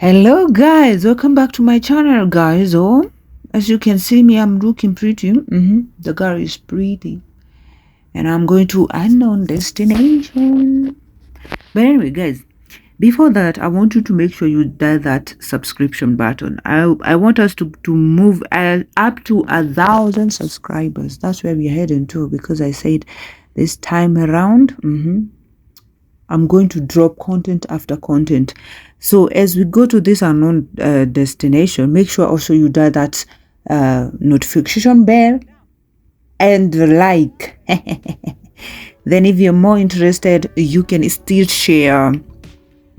Hello guys, welcome back to my channel guys. As you can see me, I'm looking pretty. The girl is pretty and I'm going to unknown destination. But anyway guys, before that I want you to make sure you dial that subscription button. I want us to move up to 1,000 subscribers. That's where we're heading to, because I said this time around I'm going to drop content after content. So as we go to this unknown destination, make sure also you dial that notification bell and like. Then if you're more interested, you can still share.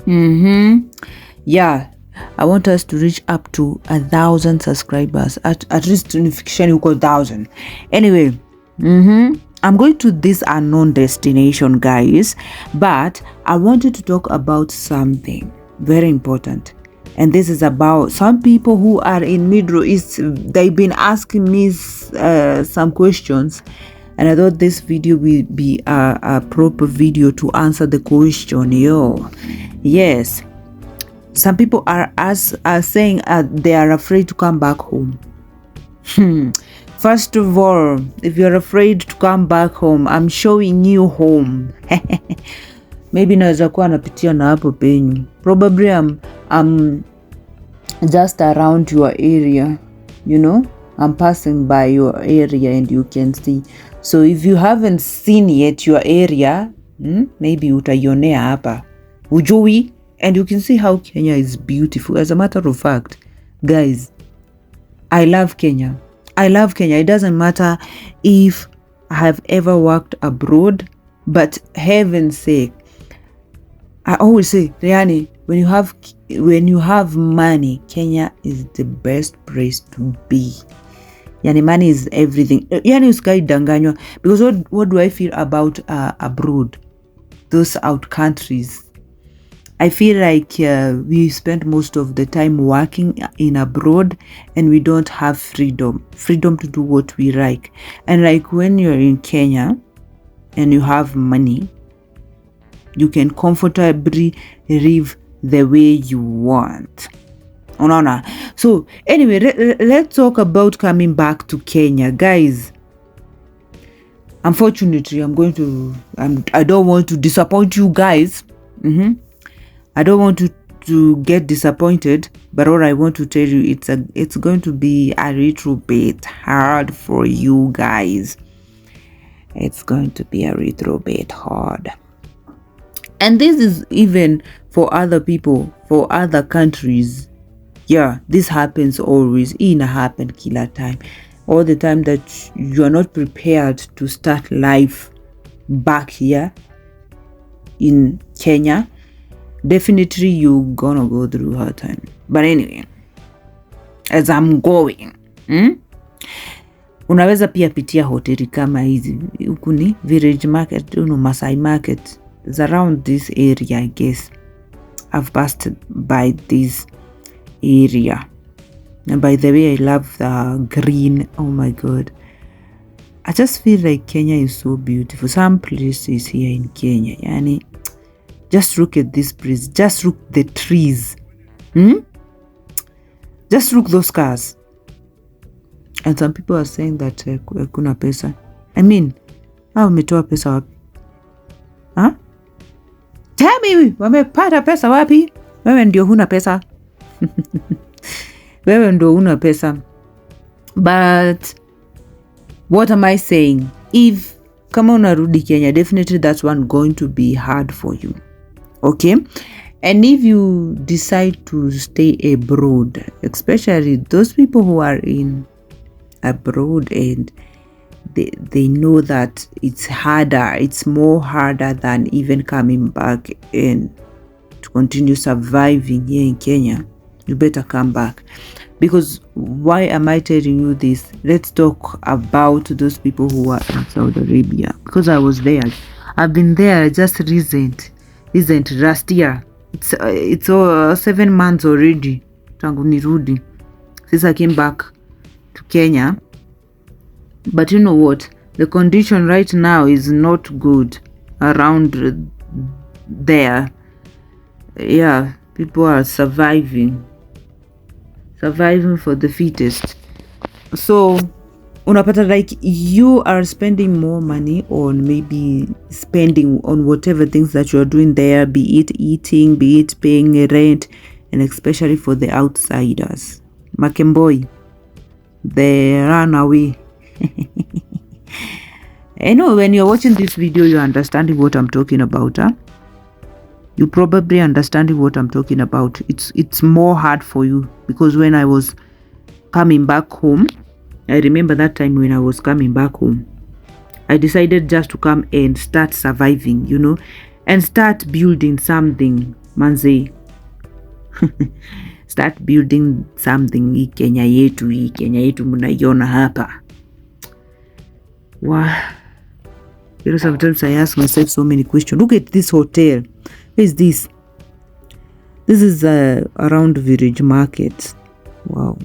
Yeah, I want us to reach up to 1,000 subscribers. At least notification equal 1,000. Anyway, I'm going to this unknown destination guys, but I wanted to talk about something very important, and this is about some people who are in Middle East. They've been asking me some questions, and I thought this video will be a proper video to answer the question. Yes, some people are saying they are afraid to come back home. First of all, if you're afraid to come back home, I'm showing you home. Maybe naweza kuwa napitia na hapo penyu. Probably I'm just around your area, I'm passing by your area and you can see. So if you haven't seen yet your area, maybe utaionea hapa. Ujui, and you can see how Kenya is beautiful. As a matter of fact, guys, I love Kenya. It doesn't matter if I have ever worked abroad, but heaven's sake, I always say, Riani, when you have money, Kenya is the best place to be. Yani money is everything. Yani usikai danganywa, because what do I feel about abroad, those out countries? I feel like we spend most of the time working in abroad and we don't have freedom to do what we like. And like when you're in Kenya and you have money, you can comfortably live the way you want. So anyway, let's talk about coming back to Kenya, guys. Unfortunately, I don't want to disappoint you guys. I don't want to get disappointed, but all I want to tell you, it's going to be a little bit hard for you guys. It's going to be a little bit hard. And this is even for other people, for other countries. Yeah, this happens always. It happens kila time. All the time that you are not prepared to start life back here in Kenya, definitely you gonna go through hard time. But anyway, as I'm going, unaweza pia pitia hoteli kama hizi. Huku ni Village Market, Masai Market. It's around this area, I guess. I've passed by this area. And by the way, I love the green. Oh my God. I just feel like Kenya is so beautiful. Some places here in Kenya, yani, just look at this place. Just look the trees. Just look those cars. And some people are saying that kuna pesa. I mean, how umetoa pesa wapi? Huh? Tell me, wamepata pesa wapi? Wewe ndio huna pesa. Wewe ndio huna pesa. But what am I saying? If kama unarudi Kenya, definitely that's one going to be hard for you. Okay, and if you decide to stay abroad, especially those people who are in abroad and they know that it's harder, it's more harder than even coming back and to continue surviving here in Kenya, you better come back. Because why am I telling you this? Let's talk about those people who are in Saudi Arabia, because I was there. I've been there just isn't last year. It's 7 months already tangu nirudi since I came back to Kenya. But you know what, the condition right now is not good around there. Yeah, People are surviving for the fittest. So unapata like you are spending more money on maybe spending on whatever things that you're doing there, be it eating, be it paying rent, and especially for the outsiders. Makemboi, they run away. I know when you're watching this video, you're understanding what I'm talking about. You probably understanding what I'm talking about. It's more hard for you because when I was coming back home, I remember that time when I was coming back home, I decided just to come and start surviving, and start building something, manze. Start building something. Hii Kenya yetu mnaiona hapa. Wow. Sometimes I ask myself so many questions. Look at this hotel. Where is this? This is around Village Market. Wow.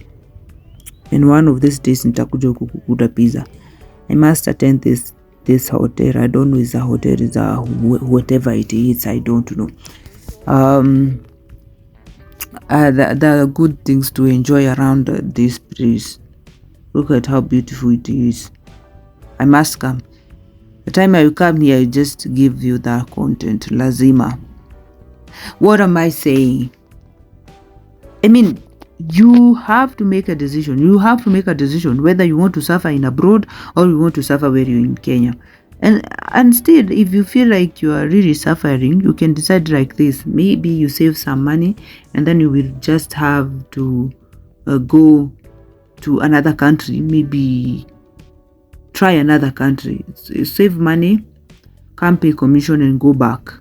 And one of these days nitakuja kukukuta pizza. I must attend this hotel. I don't know if it's a hotel, it's a whatever it is. I don't know. There are good things to enjoy around this place. Look at how beautiful it is. I must come. The time I come here, I just give you that content. Lazima. What am I saying? I mean, you have to make a decision. You have to make a decision whether you want to suffer in abroad or you want to suffer where you're in Kenya. And still, if you feel like you are really suffering, you can decide like this. Maybe you save some money and then you will just have to go to another country. Maybe try another country. Save money, come pay commission and go back.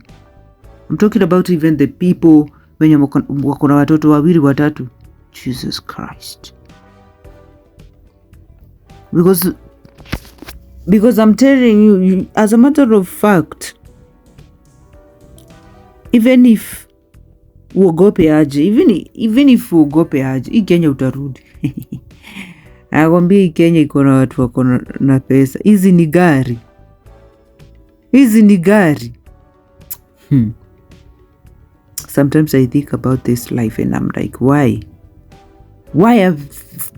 I'm talking about even the people when wako na watoto wawili watatu. Jesus Christ. Because I'm telling you, as a matter of fact, even if uogope aje, even if uogope aje, hii Kenya utarudi. Nakwambia hii Kenya iko na watu wako na pesa. Hizi ni gari. Sometimes I think about this life and I'm like, why? Why are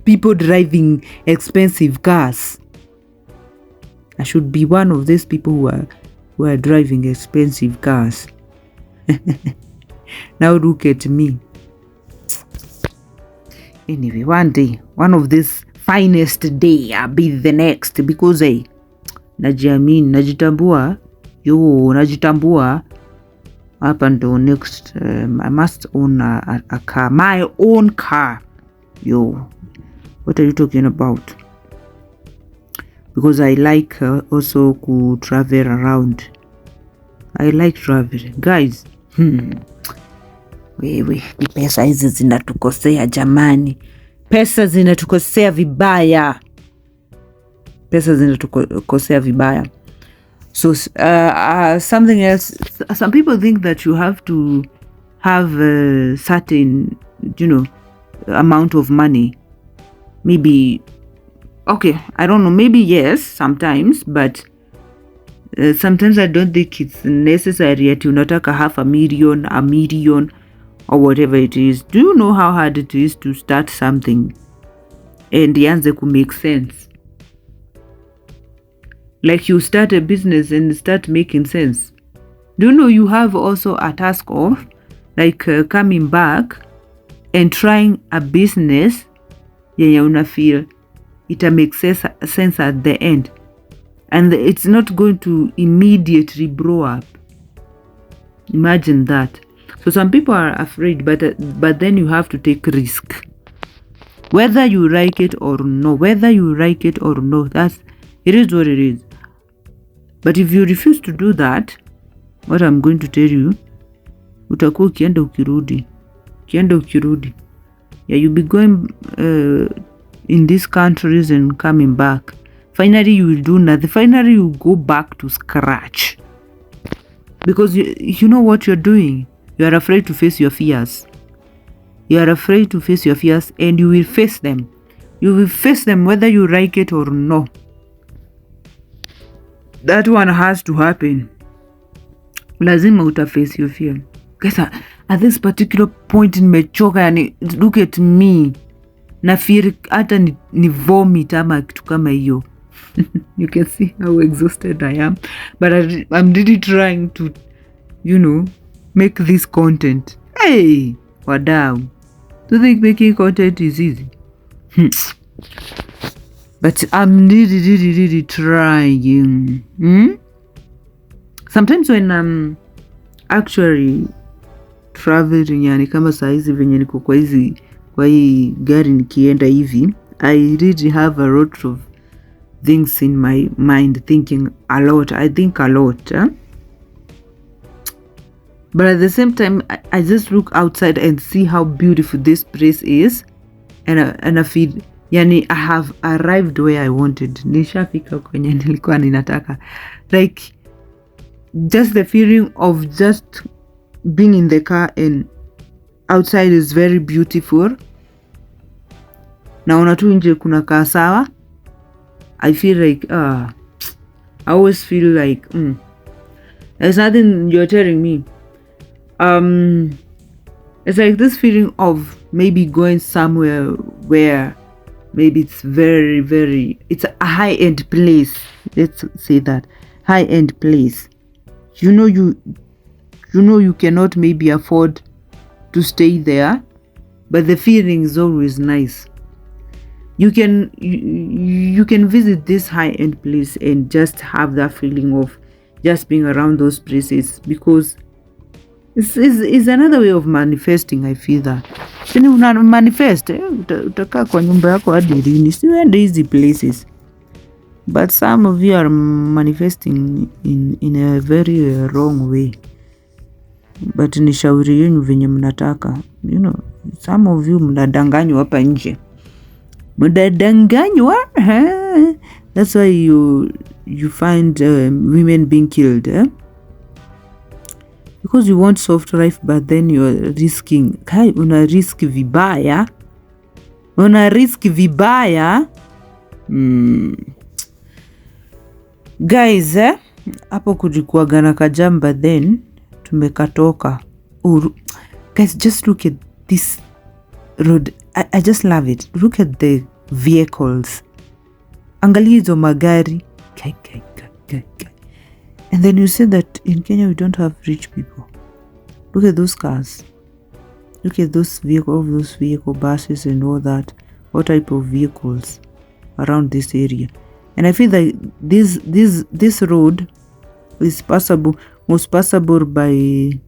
people driving expensive cars? I should be one of these people who are driving expensive cars. Now look at me. Anyway, one day, one of this finest day, I'll be the next because najitambua. Up until next, I must own a car, my own car. What are you talking about? Because I like also to travel around. I like traveling, guys. Wewe, pesa hizi zinatukosea jamani. Pesa zinatukosea vibaya. So something else, some people think that you have to have a certain, amount of money. Maybe, okay, I don't know, maybe yes, sometimes, but sometimes I don't think it's necessary that you unataka half a million, or whatever it is. Do you know how hard it is to start something and ianze ku make sense? Like you start a business and start making sense. Do you know you have also a task of like coming back and trying a business yenye una feel ita make sense at the end, and it's not going to immediately blow up. Imagine that. So some people are afraid, but then you have to take risk, whether you like it or no. That's it is what it is. But if you refuse to do that, what I'm going to tell you, utakuwa ukienda ukirudi. Yeah, you'll be going in these countries and coming back. Finally, you will do nothing. Finally, you go back to scratch. Because you know what you're doing. You are afraid to face your fears. And you will face them. You will face them whether you like it or no. That one has to happen. Lazima uta face your fear. Guys, at this particular point nimechoka, yani look at me, na fear hata ni vomit ama kitu kama hiyo. You can see how exhausted I am, but I'm really trying to, you know, make this content. Hey, wadau, do you think making content is easy? But I'm really trying. Sometimes when I'm actually traveling, yani kama saa hizi venye niko kwa hii gari nikienda hivi, I really have a lot of things in my mind, thinking a lot. I think a lot, but at the same time I just look outside and see how beautiful this place is, and I feel yani I have arrived where I wanted. Nishafika kwenye nilikuwa ninataka. Like just the feeling of just being in the car and outside is very beautiful. Naona tu nje kuna kaa sawa. I feel like I always feel like there's nothing you're telling me. It's like this feeling of maybe going somewhere where maybe it's it's a high-end place. Let's say that high-end place. You know you cannot maybe afford to stay there, but the feeling is always nice. You can visit this high-end place and just have that feeling of just being around those places, because it's another way of manifesting. I feel that sini una manifest utakaa kwa nyumba yako hadi lini? Siende hizi places, but some of you are manifesting in a very wrong way. But ni shauri yenu venye mnataka, you know. Some of you mnadanganywa hapa nje, mnadanganywa. That's why you find women being killed, because you want soft life, but then you're risking. Una risk vibaya, guys. Hapo kulikuwa na kajamba, then tumekatoka. Guys, just look at this road. I just love it. Look at the vehicles. Angalia hizo magari. And then you say that in Kenya we don't have rich people. Look at those cars. Look at those vehicle buses and all that. What type of vehicles around this area? And I feel that this road is most passable by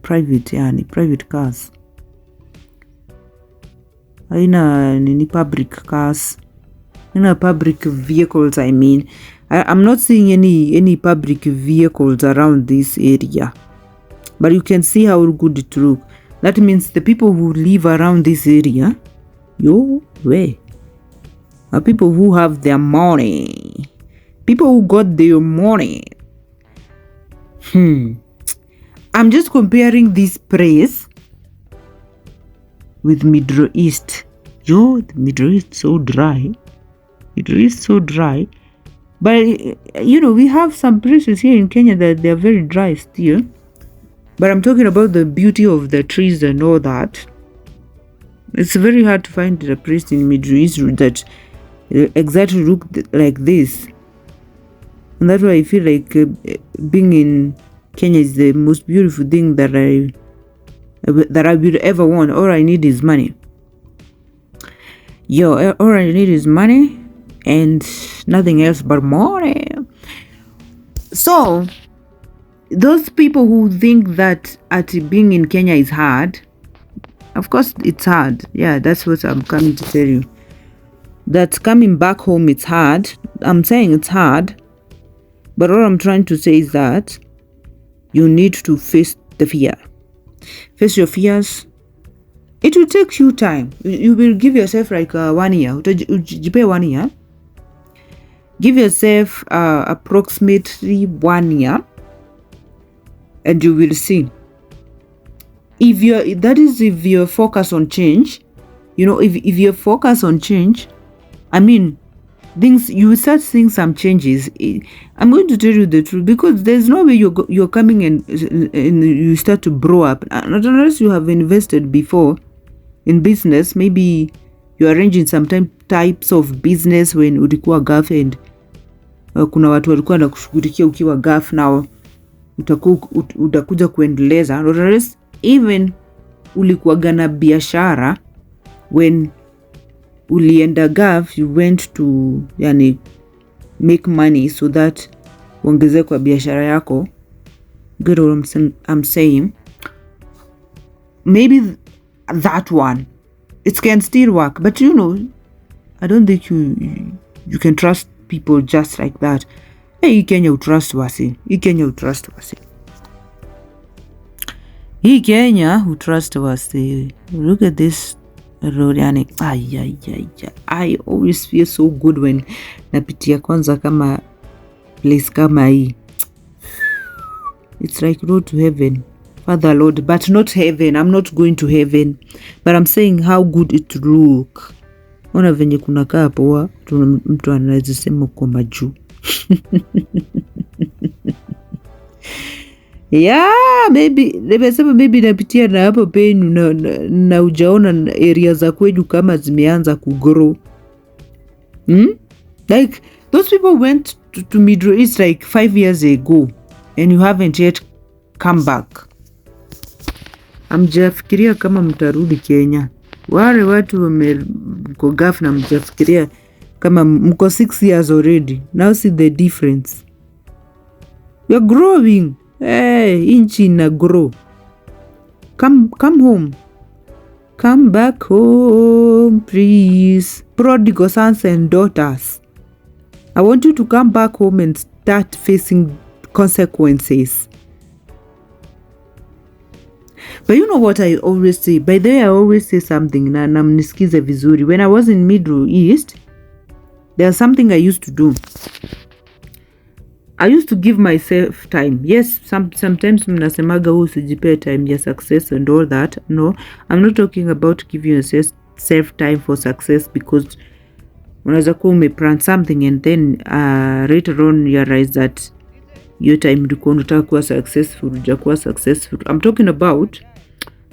private cars. Haina public cars. Public vehicles, I mean. I'm not seeing any public vehicles around this area, but you can see how good it looks. That means the people who live around this area, are people who have their money, people who got their money. I'm just comparing this place with Middle East. The Middle East so dry. But we have some places here in Kenya that they're very dry still. But I'm talking about the beauty of the trees and all that. It's very hard to find a place in Middle East that exactly look like this. And that's why I feel like being in Kenya is the most beautiful thing that I will ever want. All I need is money. All I need is money and nothing else but money. So those people who think that being in Kenya is hard, of course it's hard. Yeah, that's what I'm coming to tell you. That coming back home, it's hard. I'm saying it's hard, but what I'm trying to say is that you need to face the fear. Face your fears. It will take you time. You will give yourself like 1 year. Ujipe 1 year. Give yourself approximately 1 year, and you will see. If you're focused on change, if you're focused on change, I mean, you will start seeing some changes. I'm going to tell you the truth, because there's no way you're coming and you start to grow up, not unless you have invested before in business. Maybe you're arranging some types of business when ulikuwa gaf, and kuna watu walikuwa nakushughulikia ukiwa gaf, now utakuja kuendeleza. Not unless even ulikuwa gana biashara when ulienda gaf, you went to make money so that uongeze kwa biashara yako. Get what I'm saying? Maybe that one, it can still work, but I don't think you can trust people just like that. Hey, Kenya utrust wasi. Kenya utrust wasi. Look at this road, I always feel so good when napitia kwanza kama place kama hii. It's like road to heaven, Father Lord, but not heaven. I'm not going to heaven, but I'm saying how good it look. Ona venye kunakaa poa, mtu anaweza sema uko majuu. Yeah, maybe napitia na hapo penyu na ujaona area za kweju kama zimeanza kugrow. Like those people went to Middle East like 5 years ago and you haven't yet come back. Amjafikiria kama mtarudi Kenya. Wale watu mko gaf na mjafikiria kama mko 6 years already. Now see the difference. You're growing. Hey, inchi na grow. Come home. Come back home, please. Prodigal sons and daughters. I want you to come back home and start facing consequences. But you know what I always say? By the way, I always say something na mnisikize vizuri. When I was in Middle East, there's something I used to do. I used to give myself time. Yes, sometimes mnasemaga usijipea time ya success and all that. No, I'm not talking about giving yourself time for success, because unaweza kuwa umeplan something and then later on you realize that your time ulikuwa unataka kuwa successful, hujakuwa successful. I'm talking about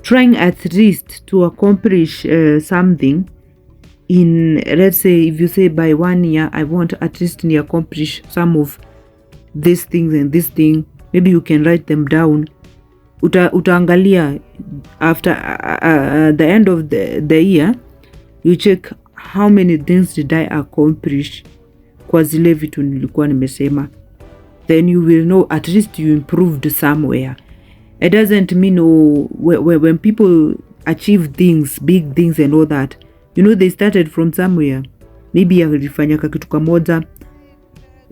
trying at least to accomplish something in, let's say, if you say by 1 year, I want at least to accomplish some of these things and this thing. Maybe you can write them down. Utaangalia after the end of the year, you check how many things did I accomplish kwa zile vitu nilikuwa nimesema. Then you will know at least you improved somewhere. It doesn't mean when people achieve things, big things and all that, they started from somewhere. Maybe alifanya kitu kamoja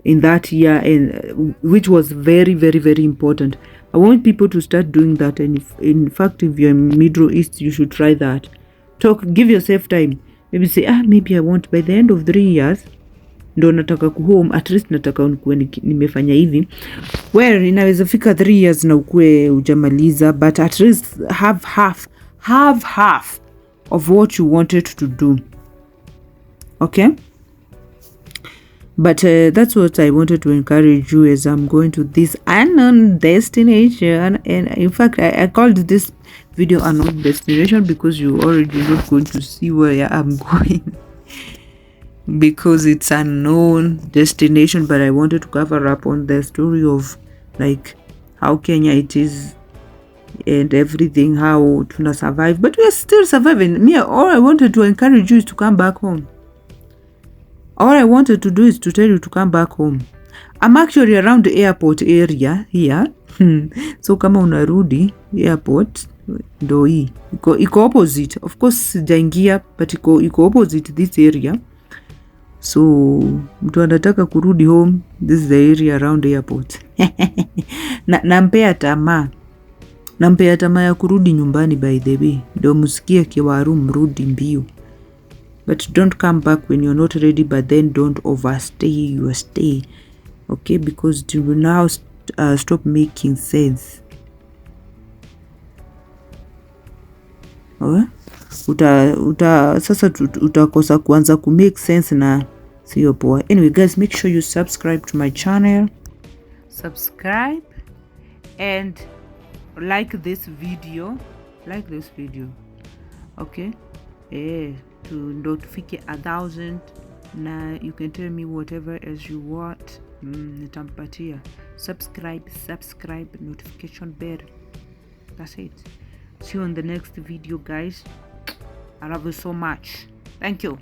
in that year, and which was very, very, very important. I want people to start doing that, and in fact, if you're in Middle East, you should try that. Give yourself time. Maybe say, maybe I want by the end of 3 years, ndo nataka kuhome, at least nataka unikuwe nimefanya hivi. Well, inaweza fika 3 years na ukue ujamaliza, but at least have half of what you wanted to do. Okay? But that's what I wanted to encourage you as I'm going to this unknown destination. And in fact, I called this video unknown destination because you already not going to see where I'm going. Because it's an unknown destination, but I wanted to cover up on the story of like how Kenya it is and everything, how to survive. But we are still surviving. Me, all I wanted to encourage you is to come back home. All I wanted to do is to tell you to come back home. I'm actually around the airport area here. So kama unarudi airport, ndo hii. Iko opposite. Of course sijaingia, but iko opposite this area. So mtu anataka kurudi home, this is the area around the airport. Nampea tamaa ya kurudi nyumbani, by the way. Ndo musikie kiwaru mrudi mbio. But don't come back when you're not ready, but then don't overstay your stay. Okay, because it will now stop making sense. Sasa utakosa kuanza ku make sense na sio poa. Anyway guys, make sure you subscribe to my channel, subscribe and like this video, okay, to ndo tufike 1,000, na you can tell me whatever else you want, nitampatia. Subscribe, notification bell. That's it. See you on the next video guys. I love you so much. Thank you.